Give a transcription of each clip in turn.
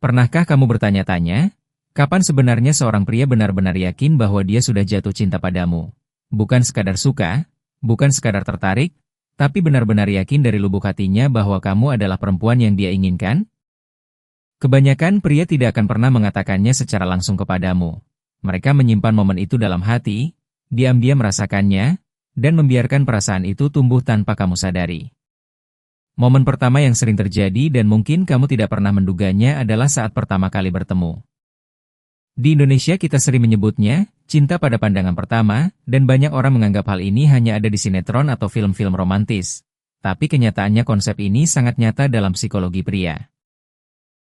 Pernahkah kamu bertanya-tanya, kapan sebenarnya seorang pria benar-benar yakin bahwa dia sudah jatuh cinta padamu? Bukan sekadar suka, bukan sekadar tertarik, tapi benar-benar yakin dari lubuk hatinya bahwa kamu adalah perempuan yang dia inginkan? Kebanyakan pria tidak akan pernah mengatakannya secara langsung kepadamu. Mereka menyimpan momen itu dalam hati, diam-diam merasakannya, dan membiarkan perasaan itu tumbuh tanpa kamu sadari. Momen pertama yang sering terjadi dan mungkin kamu tidak pernah menduganya adalah saat pertama kali bertemu. Di Indonesia kita sering menyebutnya cinta pada pandangan pertama, dan banyak orang menganggap hal ini hanya ada di sinetron atau film-film romantis. Tapi kenyataannya konsep ini sangat nyata dalam psikologi pria.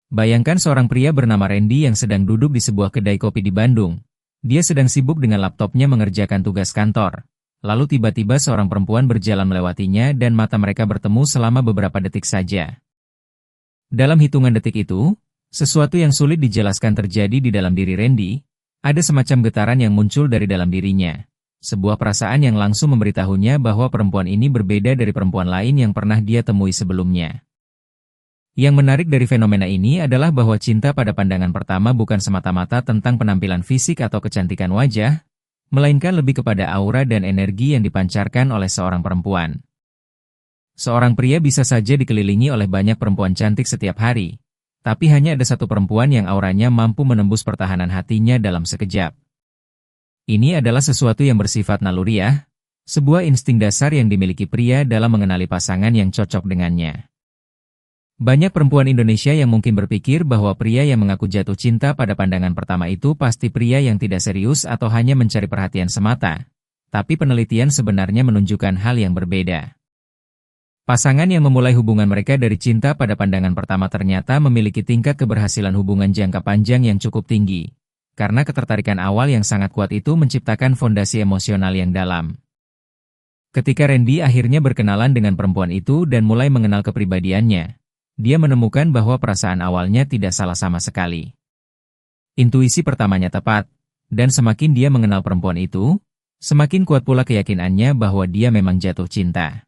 Bayangkan seorang pria bernama Randy yang sedang duduk di sebuah kedai kopi di Bandung. Dia sedang sibuk dengan laptopnya mengerjakan tugas kantor. Lalu tiba-tiba seorang perempuan berjalan melewatinya dan mata mereka bertemu selama beberapa detik saja. Dalam hitungan detik itu, sesuatu yang sulit dijelaskan terjadi di dalam diri Randy. Ada semacam getaran yang muncul dari dalam dirinya. Sebuah perasaan yang langsung memberitahunya bahwa perempuan ini berbeda dari perempuan lain yang pernah dia temui sebelumnya. Yang menarik dari fenomena ini adalah bahwa cinta pada pandangan pertama bukan semata-mata tentang penampilan fisik atau kecantikan wajah, melainkan lebih kepada aura dan energi yang dipancarkan oleh seorang perempuan. Seorang pria bisa saja dikelilingi oleh banyak perempuan cantik setiap hari, tapi hanya ada satu perempuan yang auranya mampu menembus pertahanan hatinya dalam sekejap. Ini adalah sesuatu yang bersifat naluriah, sebuah insting dasar yang dimiliki pria dalam mengenali pasangan yang cocok dengannya. Banyak perempuan Indonesia yang mungkin berpikir bahwa pria yang mengaku jatuh cinta pada pandangan pertama itu pasti pria yang tidak serius atau hanya mencari perhatian semata. Tapi penelitian sebenarnya menunjukkan hal yang berbeda. Pasangan yang memulai hubungan mereka dari cinta pada pandangan pertama ternyata memiliki tingkat keberhasilan hubungan jangka panjang yang cukup tinggi. Karena ketertarikan awal yang sangat kuat itu menciptakan fondasi emosional yang dalam. Ketika Randy akhirnya berkenalan dengan perempuan itu dan mulai mengenal kepribadiannya, dia menemukan bahwa perasaan awalnya tidak salah sama sekali. Intuisi pertamanya tepat, dan semakin dia mengenal perempuan itu, semakin kuat pula keyakinannya bahwa dia memang jatuh cinta.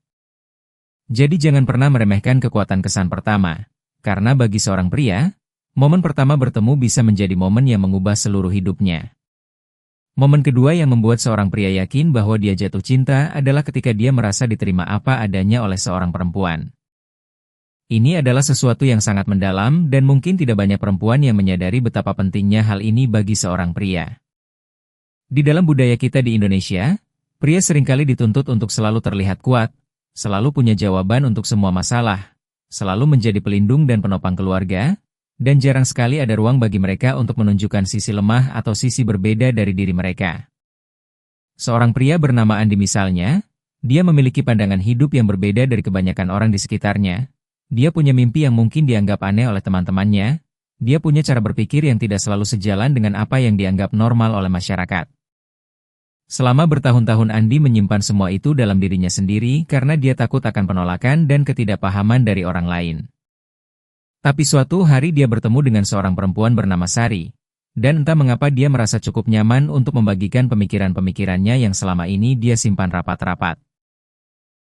Jadi jangan pernah meremehkan kekuatan kesan pertama, karena bagi seorang pria, momen pertama bertemu bisa menjadi momen yang mengubah seluruh hidupnya. Momen kedua yang membuat seorang pria yakin bahwa dia jatuh cinta adalah ketika dia merasa diterima apa adanya oleh seorang perempuan. Ini adalah sesuatu yang sangat mendalam dan mungkin tidak banyak perempuan yang menyadari betapa pentingnya hal ini bagi seorang pria. Di dalam budaya kita di Indonesia, pria seringkali dituntut untuk selalu terlihat kuat, selalu punya jawaban untuk semua masalah, selalu menjadi pelindung dan penopang keluarga, dan jarang sekali ada ruang bagi mereka untuk menunjukkan sisi lemah atau sisi berbeda dari diri mereka. Seorang pria bernama Andi misalnya, dia memiliki pandangan hidup yang berbeda dari kebanyakan orang di sekitarnya. Dia punya mimpi yang mungkin dianggap aneh oleh teman-temannya. Dia punya cara berpikir yang tidak selalu sejalan dengan apa yang dianggap normal oleh masyarakat. Selama bertahun-tahun Andi menyimpan semua itu dalam dirinya sendiri karena dia takut akan penolakan dan ketidakpahaman dari orang lain. Tapi suatu hari dia bertemu dengan seorang perempuan bernama Sari. Dan entah mengapa dia merasa cukup nyaman untuk membagikan pemikiran-pemikirannya yang selama ini dia simpan rapat-rapat.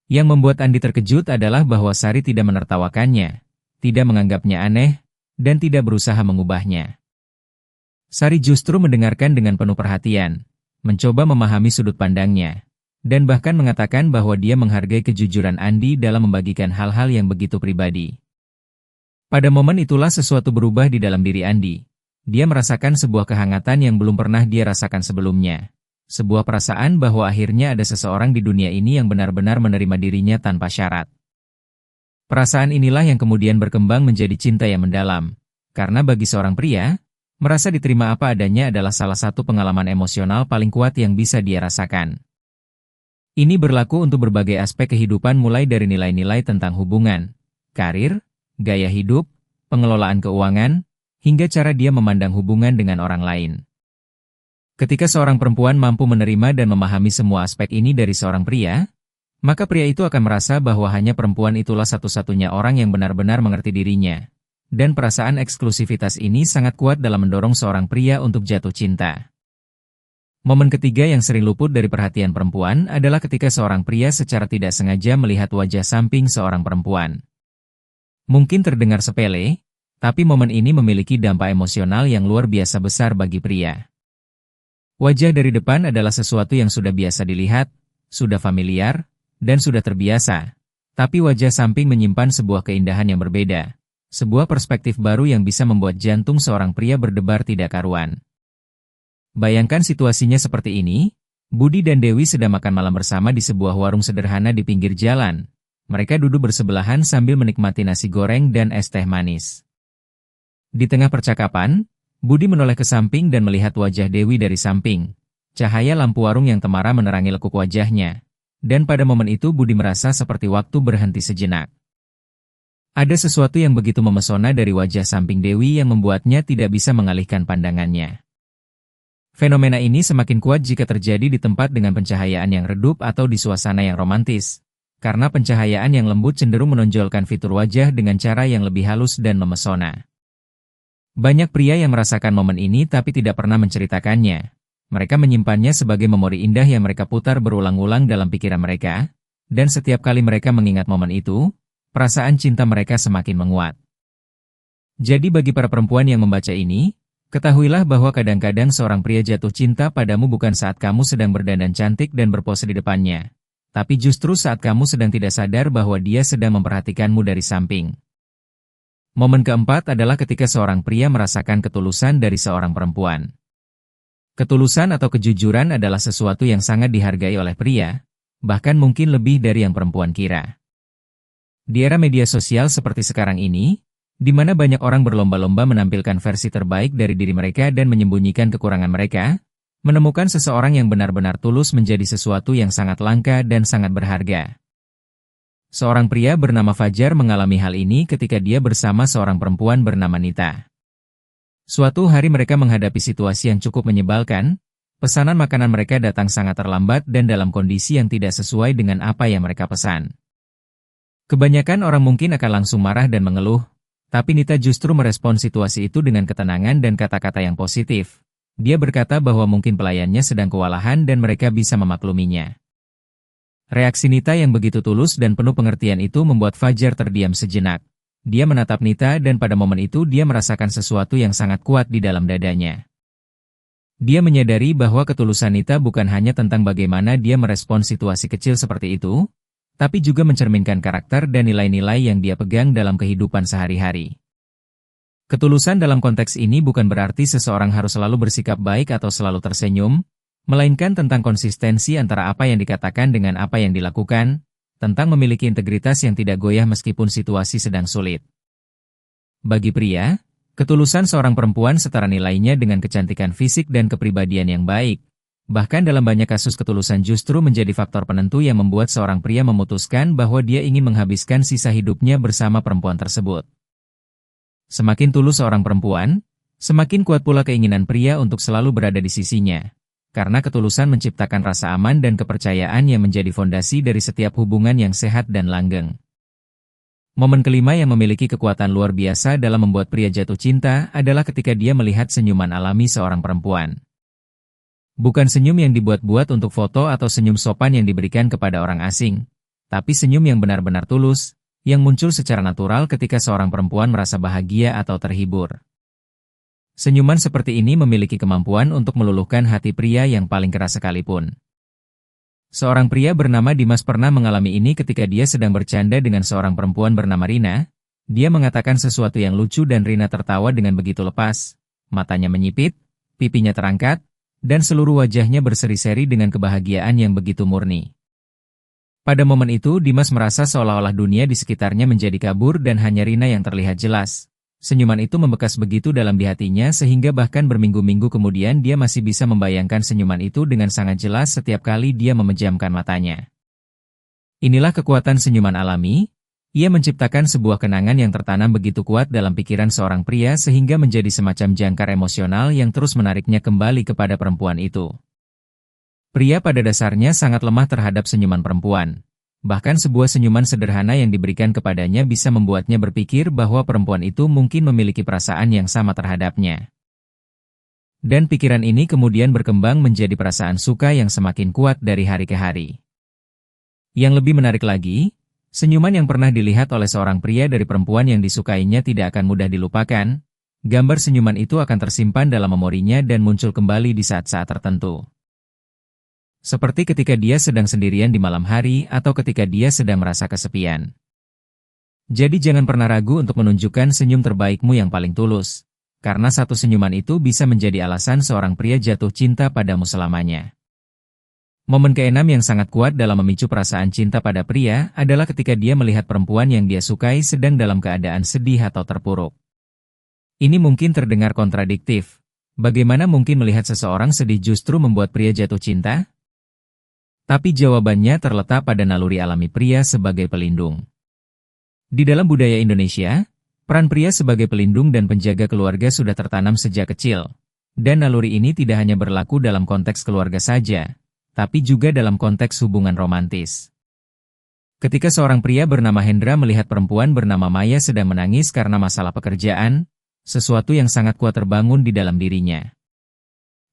Yang membuat Andi terkejut adalah bahwa Sari tidak menertawakannya, tidak menganggapnya aneh, dan tidak berusaha mengubahnya. Sari justru mendengarkan dengan penuh perhatian, mencoba memahami sudut pandangnya, dan bahkan mengatakan bahwa dia menghargai kejujuran Andi dalam membagikan hal-hal yang begitu pribadi. Pada momen itulah sesuatu berubah di dalam diri Andi. Dia merasakan sebuah kehangatan yang belum pernah dia rasakan sebelumnya. Sebuah perasaan bahwa akhirnya ada seseorang di dunia ini yang benar-benar menerima dirinya tanpa syarat. Perasaan inilah yang kemudian berkembang menjadi cinta yang mendalam. Karena bagi seorang pria, merasa diterima apa adanya adalah salah satu pengalaman emosional paling kuat yang bisa dia rasakan. Ini berlaku untuk berbagai aspek kehidupan mulai dari nilai-nilai tentang hubungan, karir, gaya hidup, pengelolaan keuangan, hingga cara dia memandang hubungan dengan orang lain. Ketika seorang perempuan mampu menerima dan memahami semua aspek ini dari seorang pria, maka pria itu akan merasa bahwa hanya perempuan itulah satu-satunya orang yang benar-benar mengerti dirinya. Dan perasaan eksklusivitas ini sangat kuat dalam mendorong seorang pria untuk jatuh cinta. Momen ketiga yang sering luput dari perhatian perempuan adalah ketika seorang pria secara tidak sengaja melihat wajah samping seorang perempuan. Mungkin terdengar sepele, Tapi momen ini memiliki dampak emosional yang luar biasa besar bagi pria. Wajah dari depan adalah sesuatu yang sudah biasa dilihat, sudah familiar, dan sudah terbiasa. Tapi wajah samping menyimpan sebuah keindahan yang berbeda. Sebuah perspektif baru yang bisa membuat jantung seorang pria berdebar tidak karuan. Bayangkan situasinya seperti ini, Budi dan Dewi sedang makan malam bersama di sebuah warung sederhana di pinggir jalan. Mereka duduk bersebelahan sambil menikmati nasi goreng dan es teh manis. Di tengah percakapan, Budi menoleh ke samping dan melihat wajah Dewi dari samping. Cahaya lampu warung yang temara menerangi lekuk wajahnya. Dan pada momen itu Budi merasa seperti waktu berhenti sejenak. Ada sesuatu yang begitu memesona dari wajah samping Dewi yang membuatnya tidak bisa mengalihkan pandangannya. Fenomena ini semakin kuat jika terjadi di tempat dengan pencahayaan yang redup atau di suasana yang romantis. Karena pencahayaan yang lembut cenderung menonjolkan fitur wajah dengan cara yang lebih halus dan memesona. Banyak pria yang merasakan momen ini tapi tidak pernah menceritakannya. Mereka menyimpannya sebagai memori indah yang mereka putar berulang-ulang dalam pikiran mereka, dan setiap kali mereka mengingat momen itu, perasaan cinta mereka semakin menguat. Jadi bagi para perempuan yang membaca ini, ketahuilah bahwa kadang-kadang seorang pria jatuh cinta padamu bukan saat kamu sedang berdandan cantik dan berpose di depannya, tapi justru saat kamu sedang tidak sadar bahwa dia sedang memperhatikanmu dari samping. Momen keempat adalah ketika seorang pria merasakan ketulusan dari seorang perempuan. Ketulusan atau kejujuran adalah sesuatu yang sangat dihargai oleh pria, bahkan mungkin lebih dari yang perempuan kira. Di era media sosial seperti sekarang ini, di mana banyak orang berlomba-lomba menampilkan versi terbaik dari diri mereka dan menyembunyikan kekurangan mereka, menemukan seseorang yang benar-benar tulus menjadi sesuatu yang sangat langka dan sangat berharga. Seorang pria bernama Fajar mengalami hal ini ketika dia bersama seorang perempuan bernama Nita. Suatu hari mereka menghadapi situasi yang cukup menyebalkan, pesanan makanan mereka datang sangat terlambat dan dalam kondisi yang tidak sesuai dengan apa yang mereka pesan. Kebanyakan orang mungkin akan langsung marah dan mengeluh, tapi Nita justru merespon situasi itu dengan ketenangan dan kata-kata yang positif. Dia berkata bahwa mungkin pelayannya sedang kewalahan dan mereka bisa memakluminya. Reaksi Nita yang begitu tulus dan penuh pengertian itu membuat Fajar terdiam sejenak. Dia menatap Nita dan pada momen itu dia merasakan sesuatu yang sangat kuat di dalam dadanya. Dia menyadari bahwa ketulusan Nita bukan hanya tentang bagaimana dia merespon situasi kecil seperti itu, tapi juga mencerminkan karakter dan nilai-nilai yang dia pegang dalam kehidupan sehari-hari. Ketulusan dalam konteks ini bukan berarti seseorang harus selalu bersikap baik atau selalu tersenyum, melainkan tentang konsistensi antara apa yang dikatakan dengan apa yang dilakukan, tentang memiliki integritas yang tidak goyah meskipun situasi sedang sulit. Bagi pria, ketulusan seorang perempuan setara nilainya dengan kecantikan fisik dan kepribadian yang baik. Bahkan dalam banyak kasus ketulusan justru menjadi faktor penentu yang membuat seorang pria memutuskan bahwa dia ingin menghabiskan sisa hidupnya bersama perempuan tersebut. Semakin tulus seorang perempuan, semakin kuat pula keinginan pria untuk selalu berada di sisinya. Karena ketulusan menciptakan rasa aman dan kepercayaan yang menjadi fondasi dari setiap hubungan yang sehat dan langgeng. Momen kelima yang memiliki kekuatan luar biasa dalam membuat pria jatuh cinta adalah ketika dia melihat senyuman alami seorang perempuan. Bukan senyum yang dibuat-buat untuk foto atau senyum sopan yang diberikan kepada orang asing, tapi senyum yang benar-benar tulus, yang muncul secara natural ketika seorang perempuan merasa bahagia atau terhibur. Senyuman seperti ini memiliki kemampuan untuk meluluhkan hati pria yang paling keras sekalipun. Seorang pria bernama Dimas pernah mengalami ini ketika dia sedang bercanda dengan seorang perempuan bernama Rina. Dia mengatakan sesuatu yang lucu dan Rina tertawa dengan begitu lepas. Matanya menyipit, pipinya terangkat, dan seluruh wajahnya berseri-seri dengan kebahagiaan yang begitu murni. Pada momen itu Dimas merasa seolah-olah dunia di sekitarnya menjadi kabur dan hanya Rina yang terlihat jelas. Senyuman itu membekas begitu dalam di hatinya sehingga bahkan berminggu-minggu kemudian dia masih bisa membayangkan senyuman itu dengan sangat jelas setiap kali dia memejamkan matanya. Inilah kekuatan senyuman alami, ia menciptakan sebuah kenangan yang tertanam begitu kuat dalam pikiran seorang pria sehingga menjadi semacam jangkar emosional yang terus menariknya kembali kepada perempuan itu. Pria pada dasarnya sangat lemah terhadap senyuman perempuan. Bahkan sebuah senyuman sederhana yang diberikan kepadanya bisa membuatnya berpikir bahwa perempuan itu mungkin memiliki perasaan yang sama terhadapnya. Dan pikiran ini kemudian berkembang menjadi perasaan suka yang semakin kuat dari hari ke hari. Yang lebih menarik lagi, Senyuman yang pernah dilihat oleh seorang pria dari perempuan yang disukainya tidak akan mudah dilupakan. Gambar senyuman itu akan tersimpan dalam memorinya dan muncul kembali di saat-saat tertentu. Seperti ketika dia sedang sendirian di malam hari atau ketika dia sedang merasa kesepian. Jadi jangan pernah ragu untuk menunjukkan senyum terbaikmu yang paling tulus. Karena satu senyuman itu bisa menjadi alasan seorang pria jatuh cinta padamu selamanya. Momen keenam yang sangat kuat dalam memicu perasaan cinta pada pria adalah ketika dia melihat perempuan yang dia sukai sedang dalam keadaan sedih atau terpuruk. Ini mungkin terdengar kontradiktif. Bagaimana mungkin melihat seseorang sedih justru membuat pria jatuh cinta? Tapi jawabannya terletak pada naluri alami pria sebagai pelindung. Di dalam budaya Indonesia, peran pria sebagai pelindung dan penjaga keluarga sudah tertanam sejak kecil. Dan naluri ini tidak hanya berlaku dalam konteks keluarga saja, tapi juga dalam konteks hubungan romantis. Ketika seorang pria bernama Hendra melihat perempuan bernama Maya sedang menangis karena masalah pekerjaan, sesuatu yang sangat kuat terbangun di dalam dirinya.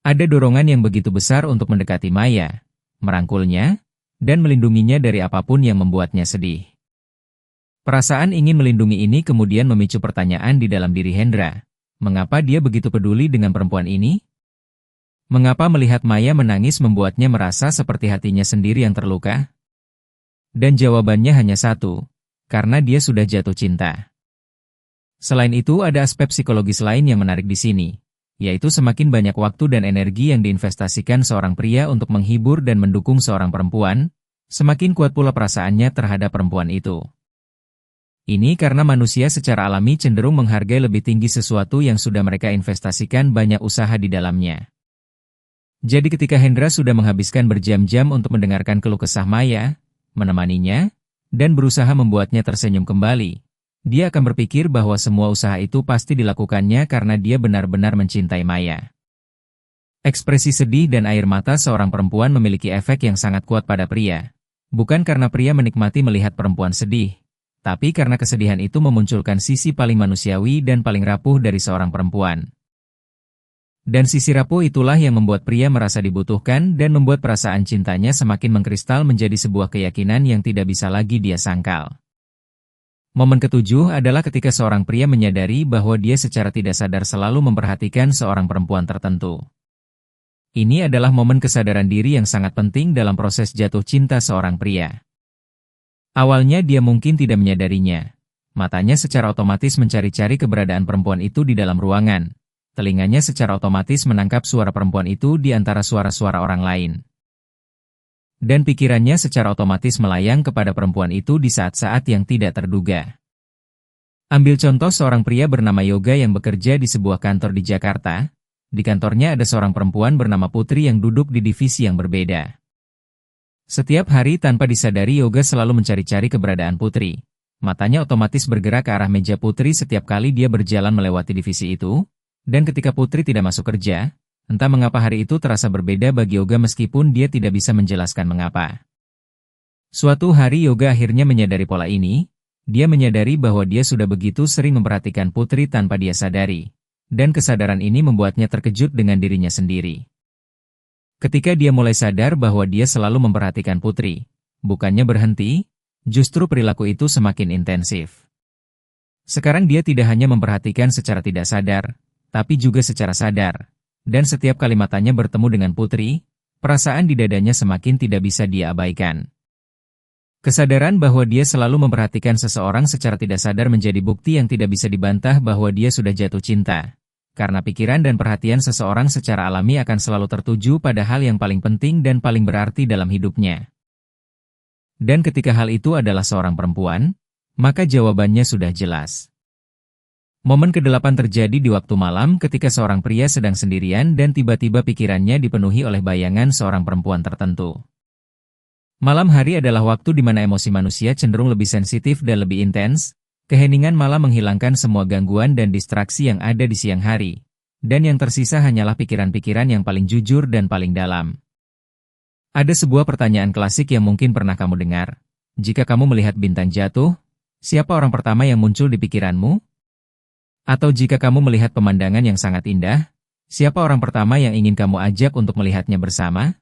Ada dorongan yang begitu besar untuk mendekati Maya, merangkulnya, dan melindunginya dari apapun yang membuatnya sedih. Perasaan ingin melindungi ini kemudian memicu pertanyaan di dalam diri Hendra. Mengapa dia begitu peduli dengan perempuan ini? Mengapa melihat Maya menangis membuatnya merasa seperti hatinya sendiri yang terluka? Dan jawabannya hanya satu, karena dia sudah jatuh cinta. Selain itu ada aspek psikologis lain yang menarik di sini, yaitu semakin banyak waktu dan energi yang diinvestasikan seorang pria untuk menghibur dan mendukung seorang perempuan, semakin kuat pula perasaannya terhadap perempuan itu. Ini karena manusia secara alami cenderung menghargai lebih tinggi sesuatu yang sudah mereka investasikan banyak usaha di dalamnya. Jadi ketika Hendra sudah menghabiskan berjam-jam untuk mendengarkan keluh kesah Maya, menemaninya, dan berusaha membuatnya tersenyum kembali, dia akan berpikir bahwa semua usaha itu pasti dilakukannya karena dia benar-benar mencintai Maya. Ekspresi sedih dan air mata seorang perempuan memiliki efek yang sangat kuat pada pria. Bukan karena pria menikmati melihat perempuan sedih, tapi karena kesedihan itu memunculkan sisi paling manusiawi dan paling rapuh dari seorang perempuan. Dan sisi rapuh itulah yang membuat pria merasa dibutuhkan dan membuat perasaan cintanya semakin mengkristal menjadi sebuah keyakinan yang tidak bisa lagi dia sangkal. Momen ketujuh adalah ketika seorang pria menyadari bahwa dia secara tidak sadar selalu memperhatikan seorang perempuan tertentu. Ini adalah momen kesadaran diri yang sangat penting dalam proses jatuh cinta seorang pria. Awalnya dia mungkin tidak menyadarinya. Matanya secara otomatis mencari-cari keberadaan perempuan itu di dalam ruangan. Telinganya secara otomatis menangkap suara perempuan itu di antara suara-suara orang lain. Dan pikirannya secara otomatis melayang kepada perempuan itu di saat-saat yang tidak terduga. Ambil contoh seorang pria bernama Yoga yang bekerja di sebuah kantor di Jakarta. Di kantornya ada seorang perempuan bernama Putri yang duduk di divisi yang berbeda. Setiap hari tanpa disadari Yoga selalu mencari-cari keberadaan Putri. Matanya otomatis bergerak ke arah meja Putri setiap kali dia berjalan melewati divisi itu, dan ketika Putri tidak masuk kerja, entah mengapa hari itu terasa berbeda bagi Yoga meskipun dia tidak bisa menjelaskan mengapa. Suatu hari Yoga akhirnya menyadari pola ini, dia menyadari bahwa dia sudah begitu sering memperhatikan Putri tanpa dia sadari, dan kesadaran ini membuatnya terkejut dengan dirinya sendiri. Ketika dia mulai sadar bahwa dia selalu memperhatikan Putri, bukannya berhenti, justru perilaku itu semakin intensif. Sekarang dia tidak hanya memperhatikan secara tidak sadar, tapi juga secara sadar, dan setiap kali matanya bertemu dengan Putri, perasaan di dadanya semakin tidak bisa dia abaikan. Kesadaran bahwa dia selalu memperhatikan seseorang secara tidak sadar menjadi bukti yang tidak bisa dibantah bahwa dia sudah jatuh cinta. Karena pikiran dan perhatian seseorang secara alami akan selalu tertuju pada hal yang paling penting dan paling berarti dalam hidupnya. Dan ketika hal itu adalah seorang perempuan, maka jawabannya sudah jelas. Momen ke-8 terjadi di waktu malam ketika seorang pria sedang sendirian dan tiba-tiba pikirannya dipenuhi oleh bayangan seorang perempuan tertentu. Malam hari adalah waktu di mana emosi manusia cenderung lebih sensitif dan lebih intens. Keheningan malam menghilangkan semua gangguan dan distraksi yang ada di siang hari, dan yang tersisa hanyalah pikiran-pikiran yang paling jujur dan paling dalam. Ada sebuah pertanyaan klasik yang mungkin pernah kamu dengar. Jika kamu melihat bintang jatuh, siapa orang pertama yang muncul di pikiranmu? Atau jika kamu melihat pemandangan yang sangat indah, siapa orang pertama yang ingin kamu ajak untuk melihatnya bersama?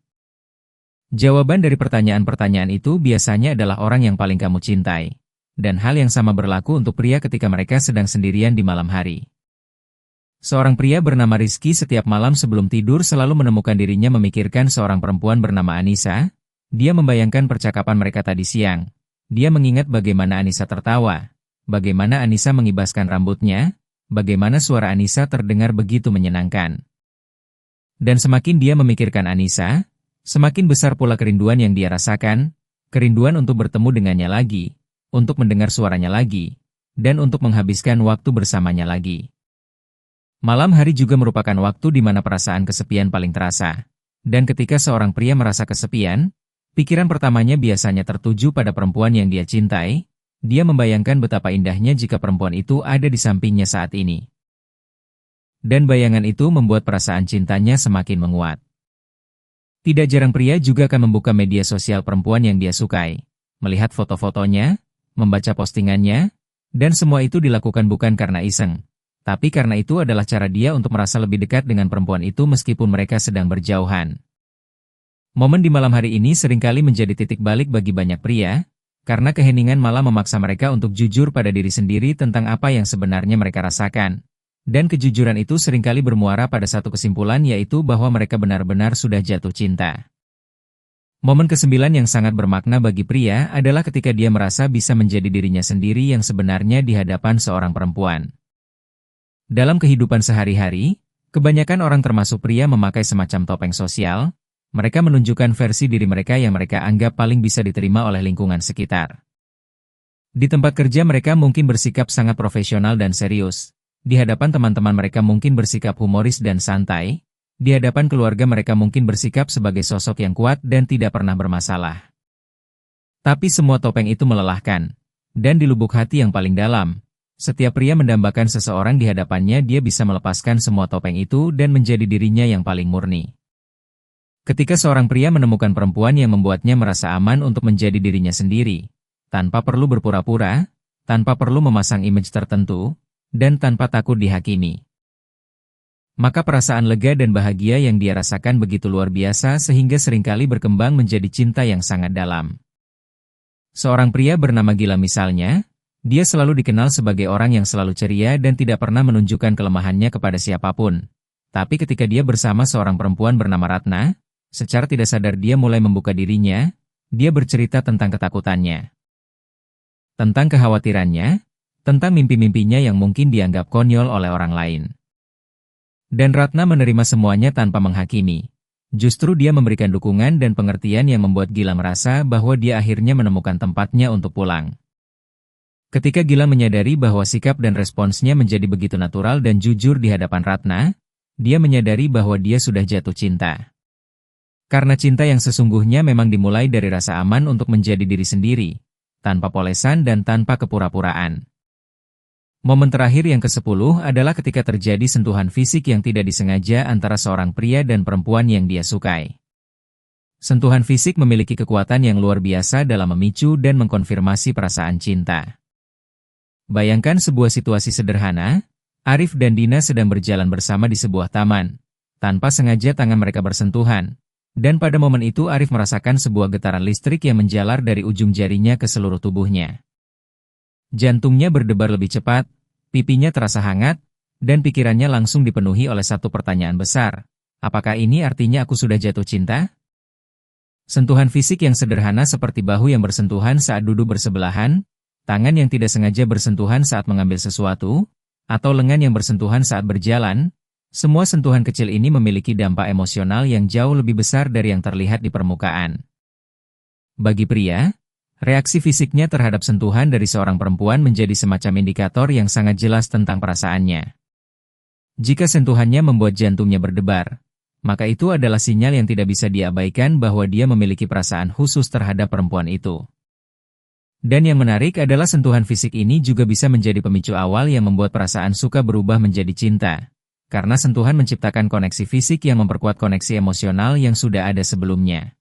Jawaban dari pertanyaan-pertanyaan itu biasanya adalah orang yang paling kamu cintai. Dan hal yang sama berlaku untuk pria ketika mereka sedang sendirian di malam hari. Seorang pria bernama Rizky setiap malam sebelum tidur selalu menemukan dirinya memikirkan seorang perempuan bernama Anissa. Dia membayangkan percakapan mereka tadi siang. Dia mengingat bagaimana Anissa tertawa, bagaimana Anissa mengibaskan rambutnya, bagaimana suara Anissa terdengar begitu menyenangkan. Dan semakin dia memikirkan Anissa, semakin besar pula kerinduan yang dia rasakan, kerinduan untuk bertemu dengannya lagi, untuk mendengar suaranya lagi, dan untuk menghabiskan waktu bersamanya lagi. Malam hari juga merupakan waktu di mana perasaan kesepian paling terasa. Dan ketika seorang pria merasa kesepian, pikiran pertamanya biasanya tertuju pada perempuan yang dia cintai. Dia membayangkan betapa indahnya jika perempuan itu ada di sampingnya saat ini. Dan bayangan itu membuat perasaan cintanya semakin menguat. Tidak jarang pria juga akan membuka media sosial perempuan yang dia sukai, melihat foto-fotonya, membaca postingannya, dan semua itu dilakukan bukan karena iseng. Tapi karena itu adalah cara dia untuk merasa lebih dekat dengan perempuan itu meskipun mereka sedang berjauhan. Momen di malam hari ini seringkali menjadi titik balik bagi banyak pria, karena keheningan malah memaksa mereka untuk jujur pada diri sendiri tentang apa yang sebenarnya mereka rasakan. Dan kejujuran itu seringkali bermuara pada satu kesimpulan yaitu bahwa mereka benar-benar sudah jatuh cinta. Momen ke-9 yang sangat bermakna bagi pria adalah ketika dia merasa bisa menjadi dirinya sendiri yang sebenarnya di hadapan seorang perempuan. Dalam kehidupan sehari-hari, kebanyakan orang termasuk pria memakai semacam topeng sosial. Mereka menunjukkan versi diri mereka yang mereka anggap paling bisa diterima oleh lingkungan sekitar. Di tempat kerja mereka mungkin bersikap sangat profesional dan serius. Di hadapan teman-teman mereka mungkin bersikap humoris dan santai. Di hadapan keluarga mereka mungkin bersikap sebagai sosok yang kuat dan tidak pernah bermasalah. Tapi semua topeng itu melelahkan. Dan di lubuk hati yang paling dalam, setiap pria mendambakan seseorang di hadapannya dia bisa melepaskan semua topeng itu dan menjadi dirinya yang paling murni. Ketika seorang pria menemukan perempuan yang membuatnya merasa aman untuk menjadi dirinya sendiri, tanpa perlu berpura-pura, tanpa perlu memasang image tertentu, dan tanpa takut dihakimi, maka perasaan lega dan bahagia yang dia rasakan begitu luar biasa sehingga seringkali berkembang menjadi cinta yang sangat dalam. Seorang pria bernama Gilang misalnya, dia selalu dikenal sebagai orang yang selalu ceria dan tidak pernah menunjukkan kelemahannya kepada siapapun. Tapi ketika dia bersama seorang perempuan bernama Ratna, secara tidak sadar dia mulai membuka dirinya, dia bercerita tentang ketakutannya, tentang kekhawatirannya, tentang mimpi-mimpinya yang mungkin dianggap konyol oleh orang lain. Dan Ratna menerima semuanya tanpa menghakimi. Justru dia memberikan dukungan dan pengertian yang membuat Gilang merasa bahwa dia akhirnya menemukan tempatnya untuk pulang. Ketika Gilang menyadari bahwa sikap dan responsnya menjadi begitu natural dan jujur di hadapan Ratna, dia menyadari bahwa dia sudah jatuh cinta. Karena cinta yang sesungguhnya memang dimulai dari rasa aman untuk menjadi diri sendiri, tanpa polesan dan tanpa kepura-puraan. Momen terakhir yang ke-10 adalah ketika terjadi sentuhan fisik yang tidak disengaja antara seorang pria dan perempuan yang dia sukai. Sentuhan fisik memiliki kekuatan yang luar biasa dalam memicu dan mengkonfirmasi perasaan cinta. Bayangkan sebuah situasi sederhana, Arif dan Dina sedang berjalan bersama di sebuah taman. Tanpa sengaja tangan mereka bersentuhan. Dan pada momen itu Arif merasakan sebuah getaran listrik yang menjalar dari ujung jarinya ke seluruh tubuhnya. Jantungnya berdebar lebih cepat, pipinya terasa hangat, dan pikirannya langsung dipenuhi oleh satu pertanyaan besar. Apakah ini artinya aku sudah jatuh cinta? Sentuhan fisik yang sederhana seperti bahu yang bersentuhan saat duduk bersebelahan, tangan yang tidak sengaja bersentuhan saat mengambil sesuatu, atau lengan yang bersentuhan saat berjalan, semua sentuhan kecil ini memiliki dampak emosional yang jauh lebih besar dari yang terlihat di permukaan. Bagi pria, reaksi fisiknya terhadap sentuhan dari seorang perempuan menjadi semacam indikator yang sangat jelas tentang perasaannya. Jika sentuhannya membuat jantungnya berdebar, maka itu adalah sinyal yang tidak bisa diabaikan bahwa dia memiliki perasaan khusus terhadap perempuan itu. Dan yang menarik adalah sentuhan fisik ini juga bisa menjadi pemicu awal yang membuat perasaan suka berubah menjadi cinta. Karena sentuhan menciptakan koneksi fisik yang memperkuat koneksi emosional yang sudah ada sebelumnya.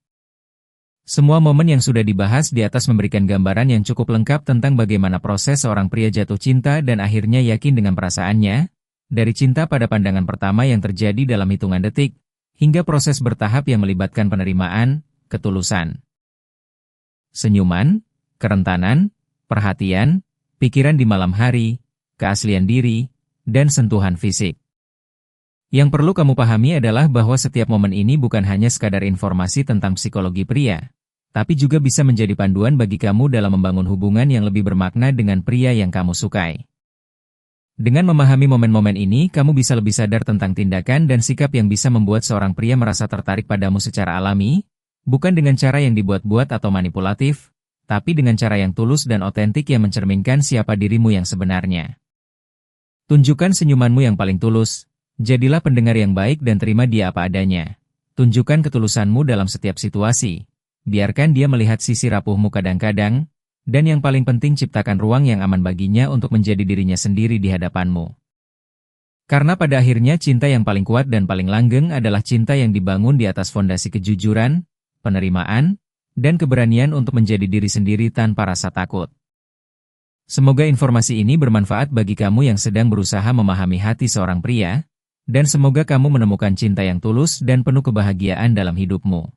Semua momen yang sudah dibahas di atas memberikan gambaran yang cukup lengkap tentang bagaimana proses seorang pria jatuh cinta dan akhirnya yakin dengan perasaannya, dari cinta pada pandangan pertama yang terjadi dalam hitungan detik, hingga proses bertahap yang melibatkan penerimaan, ketulusan. Senyuman, kerentanan, perhatian, pikiran di malam hari, keaslian diri, dan sentuhan fisik. Yang perlu kamu pahami adalah bahwa setiap momen ini bukan hanya sekadar informasi tentang psikologi pria, tapi juga bisa menjadi panduan bagi kamu dalam membangun hubungan yang lebih bermakna dengan pria yang kamu sukai. Dengan memahami momen-momen ini, kamu bisa lebih sadar tentang tindakan dan sikap yang bisa membuat seorang pria merasa tertarik padamu secara alami, bukan dengan cara yang dibuat-buat atau manipulatif, tapi dengan cara yang tulus dan otentik yang mencerminkan siapa dirimu yang sebenarnya. Tunjukkan senyumanmu yang paling tulus. Jadilah pendengar yang baik dan terima dia apa adanya. Tunjukkan ketulusanmu dalam setiap situasi. Biarkan dia melihat sisi rapuhmu kadang-kadang, dan yang paling penting ciptakan ruang yang aman baginya untuk menjadi dirinya sendiri di hadapanmu. Karena pada akhirnya cinta yang paling kuat dan paling langgeng adalah cinta yang dibangun di atas fondasi kejujuran, penerimaan, dan keberanian untuk menjadi diri sendiri tanpa rasa takut. Semoga informasi ini bermanfaat bagi kamu yang sedang berusaha memahami hati seorang pria, dan semoga kamu menemukan cinta yang tulus dan penuh kebahagiaan dalam hidupmu.